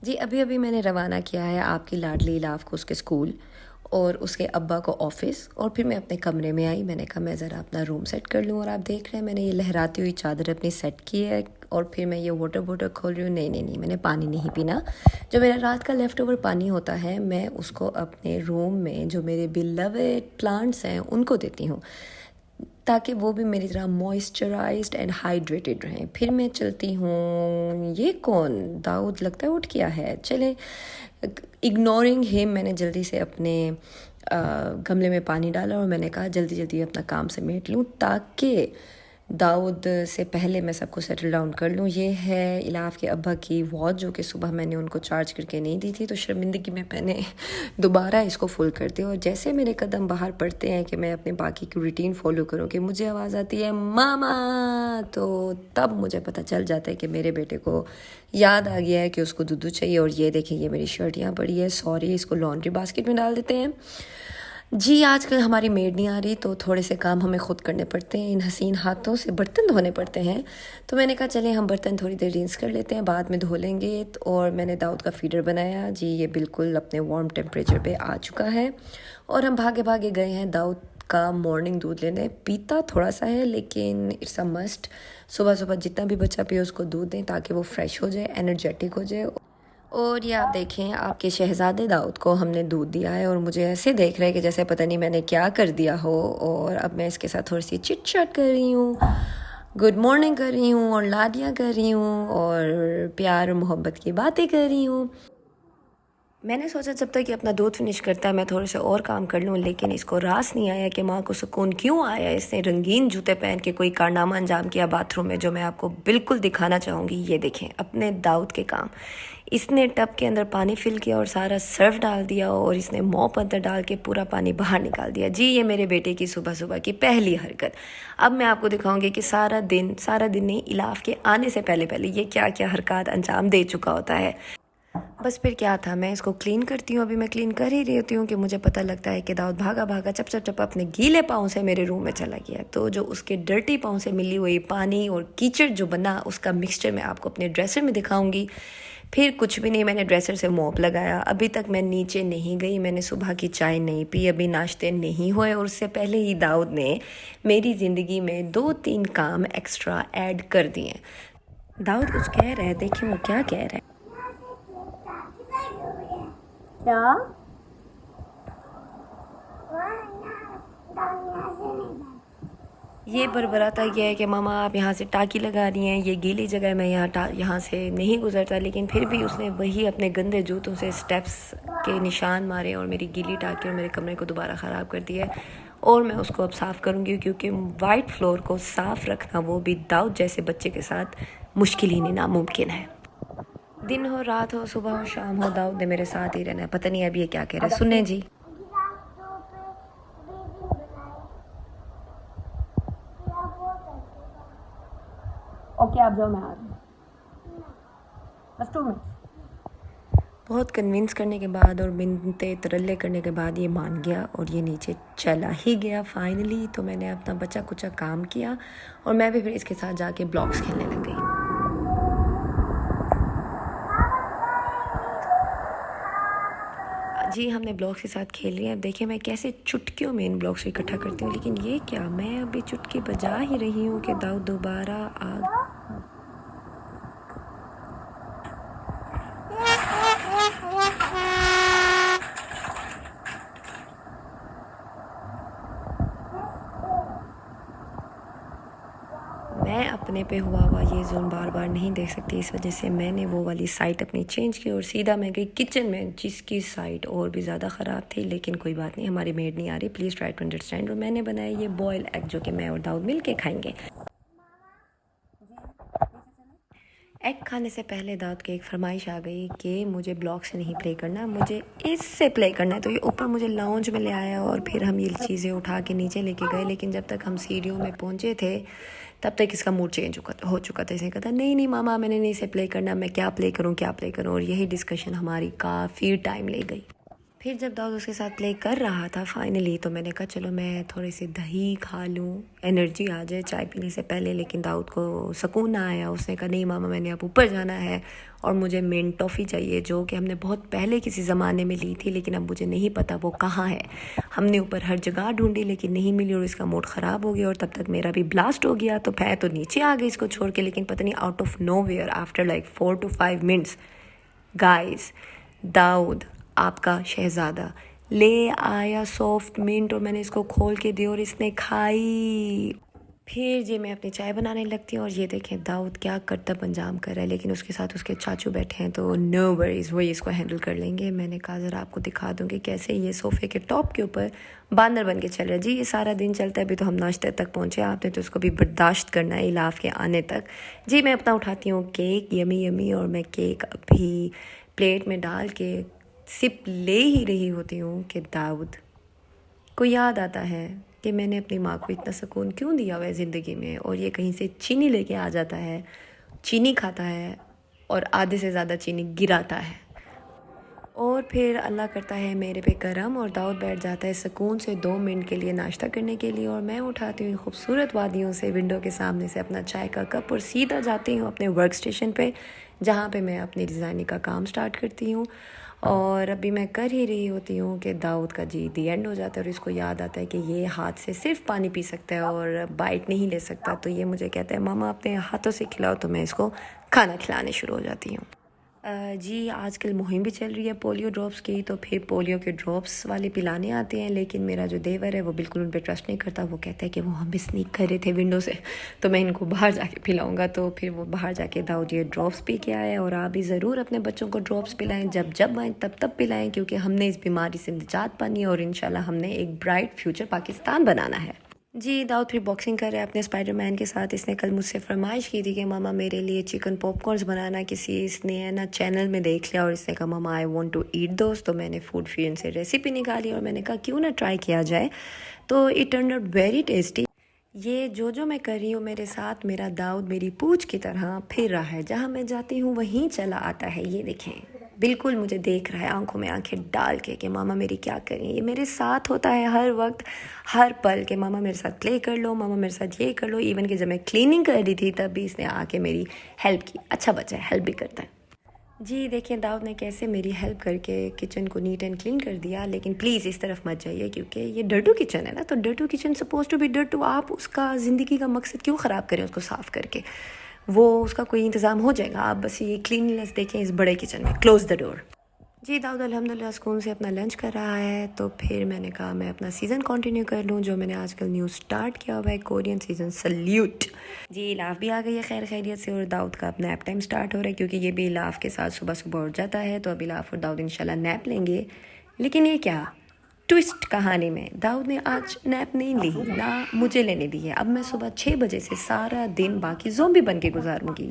जी, अभी-अभी मैंने रवाना किया है आपकी लाडली इलाफ को उसके स्कूल और उसके अब्बा को ऑफ़िस और फिर मैं अपने कमरे में आई। मैंने कहा मैं ज़रा अपना रूम सेट कर लूँ और आप देख रहे हैं मैंने ये लहराती हुई चादर अपनी सेट की है और फिर मैं ये वाटर बॉटल खोल रही हूँ। नहीं, मैंने पानी नहीं पीना। जो मेरा रात का लेफ़्ट ओवर पानी होता है, मैं उसको अपने रूम में जो मेरे बिलवड प्लांट्स हैं, उनको देती हूँ। ताकि वो भी मेरी तरह मॉइस्चराइज्ड एंड हाइड्रेटेड रहें। फिर मैं चलती हूँ। ये कौन दाऊद लगता है उठ गया है। चलें, इग्नोरिंग हिम मैंने जल्दी से अपने गमले में पानी डाला और मैंने कहा जल्दी जल्दी अपना काम समेट लूँ ताकि दाऊद से पहले मैं सबको सेटल डाउन कर लूँ। ये है इलाफ के अब्बा की वॉच जो कि सुबह मैंने उनको चार्ज करके नहीं दी थी, तो शर्मिंदगी में मैंने दोबारा इसको फुल कर दिया। और जैसे मेरे कदम बाहर पड़ते हैं कि मैं अपने बाकी की रूटीन फॉलो करूँ कि मुझे आवाज़ आती है मामा, तो तब मुझे पता चल जाता है कि मेरे बेटे को याद आ गया है कि उसको दूध चाहिए। और ये देखें, ये मेरी शर्ट यहाँ पड़ी है, सॉरी, इसको लॉन्ड्री बास्केट में डाल देते हैं। जी, आजकल हमारी मेड नहीं आ रही तो थोड़े से काम हमें ख़ुद करने पड़ते हैं। इन हसीन हाथों से बर्तन धोने पड़ते हैं। तो मैंने कहा चलें हम बर्तन थोड़ी देर रिंस कर लेते हैं, बाद में धो लेंगे। और मैंने दाऊद का फीडर बनाया। जी, ये बिल्कुल अपने वार्म टेम्परेचर पे आ चुका है और हम भागे भागे गए हैं दाऊद का मॉर्निंग दूध लेने। पीता थोड़ा सा है लेकिन इट्स अ मस्ट। सुबह सुबह जितना भी बच्चा पिए उसको दूध दें ताकि वो फ्रेश हो जाए, एनर्जेटिक हो जाए। और ये आप देखें, आपके शहज़ादे दाऊद को हमने दूध दिया है और मुझे ऐसे देख रहे हैं कि जैसे पता नहीं मैंने क्या कर दिया हो। और अब मैं इसके साथ थोड़ी सी चिट चैट कर रही हूँ, गुड मॉर्निंग कर रही हूँ और लाडियाँ कर रही हूँ और प्यार और मोहब्बत की बातें कर रही हूँ। मैंने सोचा जब तक ये अपना दूध फिनिश करता है मैं थोड़े से और काम कर लूँ, लेकिन इसको रास नहीं आया कि माँ को सुकून क्यों आया। इसने रंगीन जूते पहन के कोई कारनामा अंजाम किया बाथरूम में, जो मैं आपको बिल्कुल दिखाना चाहूँगी। ये देखें अपने दाऊद के काम। इसने टब के अंदर पानी फिल किया और सारा सर्फ डाल दिया और इसने मॉप अंदर डाल के पूरा पानी बाहर निकाल दिया। जी, ये मेरे बेटे की सुबह सुबह की पहली हरकत। अब मैं आपको दिखाऊंगी कि सारा दिन नहीं, इलाफ के आने से पहले पहले ये क्या क्या हरकत अंजाम दे चुका होता है। बस फिर क्या था, मैं इसको क्लीन करती हूँ। अभी मैं क्लीन कर ही रही होती हूँ कि मुझे पता लगता है कि दाऊद भागा भागा चप चप चप अपने गीले पाँव से मेरे रूम में चला गया। तो जो उसके डर्टी पाँव से मिली हुई पानी और कीचड़ जो बना, उसका मिक्सचर मैं आपको अपने ड्रेसर में दिखाऊंगी। फिर कुछ भी नहीं, मैंने ड्रेसर से मॉप लगाया। अभी तक मैं नीचे नहीं गई, मैंने सुबह की चाय नहीं पी, अभी नाश्ते नहीं हुए और उससे पहले ही दाऊद ने मेरी ज़िंदगी में 2-3 काम एक्स्ट्रा ऐड कर दिए। दाऊद कुछ कह रहा है, देखिए वो क्या कह रहा है। क्या? ये बरबराता गया है कि मामा आप यहाँ से टाँकी लगा रही हैं, ये गीली जगह है, मैं यहाँ से नहीं गुजरता। लेकिन फिर भी उसने वही अपने गंदे जूतों से स्टेप्स के निशान मारे और मेरी गीली टाँकी और मेरे कमरे को दोबारा ख़राब कर दिया है। और मैं उसको अब साफ़ करूँगी क्योंकि वाइट फ्लोर को साफ़ रखना, वो भी दाऊद जैसे बच्चे के साथ, मुश्किल ही नहीं नामुमकिन है। दिन हो रात हो, सुबह हो शाम हो, दाऊद ने मेरे साथ ही रहना है। पता नहीं अब ये क्या कह रहे हैं, सुने जी। ओके आप जाओ, मैं आ रही हूँ, बस 2 मिनट। बहुत कन्विंस करने के बाद और मिन्नतें तरल्ले करने के बाद ये मान गया और ये नीचे चला ही गया फाइनली। तो मैंने अपना बचा कुचा काम किया और मैं भी फिर इसके साथ जाके ब्लॉक्स खेलने लग गई। जी, हमने ब्लॉक्स के साथ खेल लिया। अब देखिए मैं कैसे चुटकियों में इन ब्लॉक्स को इकट्ठा करती हूँ। लेकिन ये क्या, मैं अभी चुटकी बजा ही रही हूँ कि दाऊद दोबारा आ। मैं अपने पे हुआ ये जुल्म बार बार नहीं देख सकती, इस वजह से मैंने वो वाली साइट अपनी चेंज की और सीधा मैं गई किचन में, जिसकी साइट और भी ज़्यादा ख़राब थी। लेकिन कोई बात नहीं, हमारी मेड नहीं आ रही, प्लीज़ ट्राई टू अंडरस्टैंड। और मैंने बनाया ये बॉयल एग जो कि मैं और दाऊद मिल के खाएंगे। एग खाने से पहले दाऊद की एक फरमाइश आ गई कि मुझे ब्लॉक से नहीं प्ले करना, मुझे इससे प्ले करना है। तो ये ऊपर मुझे लाउंज में ले आया और फिर हम ये चीज़ें उठा के नीचे लेके गए। लेकिन जब तक हम सीढ़ियों में पहुँचे थे तब तक इसका मूड चेंज हो चुका था। इसने कहा था नहीं मामा, मैंने नहीं इसे प्ले करना, मैं क्या प्ले करूँ। और यही डिस्कशन हमारी काफ़ी टाइम ले गई। फिर जब दाऊद उसके साथ प्ले कर रहा था फाइनली, तो मैंने कहा चलो मैं थोड़ी सी दही खा लूँ, एनर्जी आ जाए चाय पीने से पहले। लेकिन दाऊद को सुकून ना आया। उसने कहा नहीं मामा, मैंने अब ऊपर जाना है और मुझे मिंट टॉफ़ी चाहिए, जो कि हमने बहुत पहले किसी ज़माने में ली थी, लेकिन अब मुझे नहीं पता वो कहाँ है। हमने ऊपर हर जगह ढूंढी लेकिन नहीं मिली और इसका मूड ख़राब हो गया और तब तक मेरा भी ब्लास्ट हो गया। तो मैं तो नीचे आ गई इसको छोड़ के, लेकिन पता नहीं out of nowhere after like 4 to 5 minutes guys, Dawood आपका शहज़ादा ले आया सॉफ्ट मिंट और मैंने इसको खोल के दी और इसने खाई। फिर ये मैं अपनी चाय बनाने लगती हूँ और ये देखें दाऊद क्या करतब अंजाम कर रहा है, लेकिन उसके साथ उसके चाचू बैठे हैं तो नो वरीज़, वही इसको हैंडल कर लेंगे। मैंने कहा ज़रा आपको दिखा दूँगी कैसे ये सोफ़े के टॉप के ऊपर बांदर बन के चल रहा है। जी ये सारा दिन चलता है, अभी तो हम नाश्ते तक पहुँचे, आपने तो उसको भी बर्दाश्त करना है इलाफ के आने तक। जी मैं अपना उठाती हूँ केक, यमी यमी, और मैं केक अभी प्लेट में डाल के सिप ले ही रही होती हूँ कि दाऊद को याद आता है कि मैंने अपनी माँ को इतना सुकून क्यों दिया हुआ है ज़िंदगी में, और ये कहीं से चीनी लेके आ जाता है, चीनी खाता है और आधे से ज़्यादा चीनी गिराता है और फिर अल्लाह करता है मेरे पे करम और दाऊद बैठ जाता है सुकून से 2 मिनट के लिए नाश्ता करने के लिए। और मैं उठाती हूँ खूबसूरत वादियों से विंडो के सामने से अपना चाय का कप और सीधा जाती हूँ अपने वर्क स्टेशन पे, जहाँ पे मैं अपनी डिज़ाइनिंग का काम स्टार्ट करती हूँ। और अभी मैं कर ही रही होती हूँ कि दाऊद का जी दी एंड हो जाता है और इसको याद आता है कि ये हाथ से सिर्फ पानी पी सकता है और बाइट नहीं ले सकता। तो ये मुझे कहता है मामा अपने हाथों से खिलाओ, तो मैं इसको खाना खिलाने शुरू हो जाती हूँ। जी आजकल मुहिम भी चल रही है पोलियो ड्रॉप्स की, तो फिर पोलियो के ड्रॉप्स वाले पिलाने आते हैं, लेकिन मेरा जो देवर है वो बिल्कुल उन पर ट्रस्ट नहीं करता। वो कहता है कि वो हम भी स्नीक कर रहे थे विंडो से, तो मैं इनको बाहर जाके पिलाऊंगा। तो फिर वो बाहर जाके दाऊद ये ड्रॉप्स पी के आया। और आप भी ज़रूर अपने बच्चों को ड्रॉप्स पिलाएं, जब जब आएँ तब तब पिलाएं, क्योंकि हमने इस बीमारी से निजात पानी है और इंशाल्लाह हमने एक ब्राइट फ्यूचर पाकिस्तान बनाना है। जी दाऊद फिर बॉक्सिंग कर रहा है अपने स्पाइडरमैन के साथ। इसने कल मुझसे फरमाइश की थी कि मामा मेरे लिए चिकन पॉपकॉर्न्स बनाना, किसी इसने है ना चैनल में देख लिया और इसने कहा मामा आई वांट टू ईट दोस्त। तो मैंने फूड फ्यूजन से रेसिपी निकाली और मैंने कहा क्यों ना ट्राई किया जाए, तो it turn out very tasty. ये जो मैं कर रही हूँ मेरे साथ मेरा दाऊद मेरी पूंछ की तरह फिर रहा है, जहाँ मैं जाती हूँ वहीं चला आता है। ये देखें बिल्कुल मुझे देख रहा है आंखों में आंखें डाल के मामा मेरी क्या करें। ये मेरे साथ होता है हर वक्त हर पल के मामा मेरे साथ प्ले कर लो, मामा मेरे साथ ये कर लो। इवन कि जब मैं क्लीनिंग कर रही थी तब भी इसने आके मेरी हेल्प की। अच्छा बच्चा है, हेल्प भी करता है। जी देखिए दाऊद ने कैसे मेरी हेल्प करके किचन को नीट एंड क्लीन कर दिया, लेकिन प्लीज़ इस तरफ मत जाइए क्योंकि ये डर्टू किचन है ना, तो डर्टू किचन सपोज टू बी डर्टू। आप उसका ज़िंदगी का मकसद क्यों ख़राब करें उसको साफ़ करके, वो उसका कोई इंतज़ाम हो जाएगा। आप बस ये क्लीननेस देखें इस बड़े किचन में। Close the door. जी दाऊद अल्हम्दुलिल्लाह सुकून से अपना लंच कर रहा है, तो फिर मैंने कहा मैं अपना सीज़न कंटिन्यू कर लूँ जो मैंने आजकल न्यू स्टार्ट किया हुआ है, कोरियन सीज़न सल्यूट। जी इलाफ भी आ गई है खैर खैरियत से और दाऊद का अपना नैप टाइम स्टार्ट हो रहा है, क्योंकि ये भी इलाफ के साथ सुबह सुबह उठ जाता है। तो अब इलाफ और दाऊद इंशाल्लाह नैप लेंगे। लेकिन ये क्या ट्विस्ट कहानी में, दाऊद ने आज नैप नहीं ली ना मुझे लेने दी है। अब मैं सुबह 6 बजे से सारा दिन बाकी ज़ोंबी बन के गुजारूंगी।